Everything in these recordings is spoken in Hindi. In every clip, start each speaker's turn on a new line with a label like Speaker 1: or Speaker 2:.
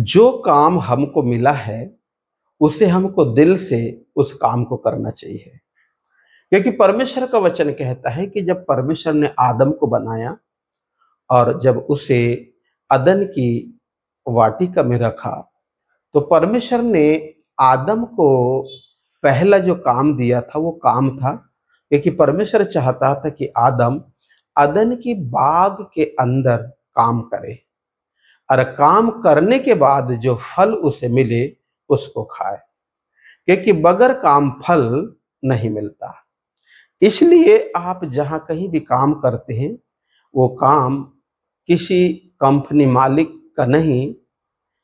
Speaker 1: जो काम हमको मिला है उसे हमको दिल से उस काम को करना चाहिए, क्योंकि परमेश्वर का वचन कहता है कि जब परमेश्वर ने आदम को बनाया और जब उसे अदन की वाटिका में रखा, तो परमेश्वर ने आदम को पहला जो काम दिया था वो काम था, क्योंकि परमेश्वर चाहता था कि आदम अदन की बाग के अंदर काम करे और काम करने के बाद जो फल उसे मिले उसको खाए, क्योंकि बगैर काम फल नहीं मिलता। इसलिए आप जहां कहीं भी काम करते हैं वो काम किसी कंपनी मालिक का नहीं,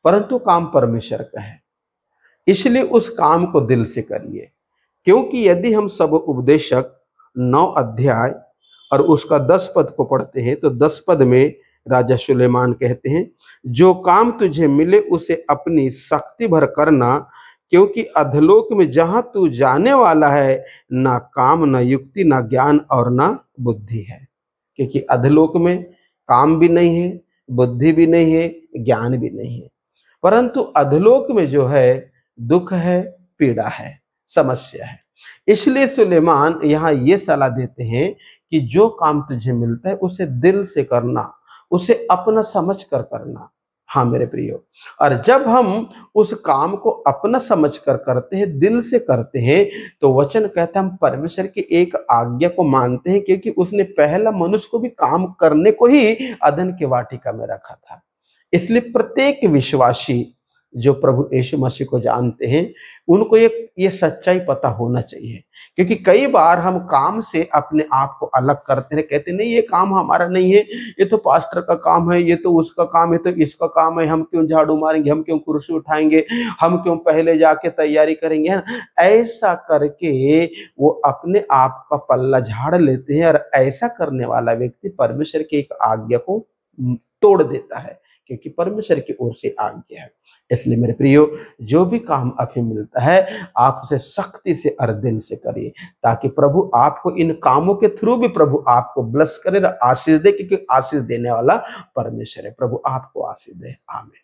Speaker 1: परंतु काम परमेश्वर का है। इसलिए उस काम को दिल से करिए, क्योंकि यदि हम सब उपदेशक 9 अध्याय और उसका 10 पद को पढ़ते हैं तो 10 पद में राजा सुलेमान कहते हैं, जो काम तुझे मिले उसे अपनी शक्ति भर करना, क्योंकि अधलोक में जहां तू जाने वाला है ना काम ना युक्ति ना ज्ञान और ना बुद्धि है। क्योंकि अधलोक में काम भी नहीं है, बुद्धि भी नहीं है, ज्ञान भी नहीं है, परंतु अधलोक में जो है दुख है, पीड़ा है, समस्या है। इसलिए सुलेमान यहाँ ये सलाह देते हैं कि जो काम तुझे मिलता है उसे दिल से करना, उसे अपना समझ कर करना। हाँ मेरे प्रियो, और जब हम उस काम को अपना समझ कर करते हैं, दिल से करते हैं, तो वचन कहता है हम परमेश्वर की एक आज्ञा को मानते हैं, क्योंकि उसने पहला मनुष्य को भी काम करने को ही अदन के वाटिका में रखा था। इसलिए प्रत्येक विश्वासी जो प्रभु यीशु मसीह को जानते हैं उनको ये सच्चाई पता होना चाहिए, क्योंकि कई बार हम काम से अपने आप को अलग करते हैं, कहते नहीं ये काम हमारा नहीं है, ये तो पास्टर का काम है, ये तो उसका काम है, तो इसका काम है, हम क्यों झाड़ू मारेंगे, हम क्यों कुर्सी उठाएंगे, हम क्यों पहले जाके तैयारी करेंगे, है ना? ऐसा करके वो अपने आप का पल्ला झाड़ लेते हैं, और ऐसा करने वाला व्यक्ति परमेश्वर की एक आज्ञा को तोड़ देता है, क्योंकि परमेश्वर की ओर से आज्ञा है। इसलिए मेरे प्रियो, जो भी काम अभी मिलता है आप उसे सख्ती से और दिल से करिए, ताकि प्रभु आपको इन कामों के थ्रू भी प्रभु आपको ब्लेस करे, आशीष दे, क्योंकि आशीष देने वाला परमेश्वर है। प्रभु आपको आशीष दे। आमीन।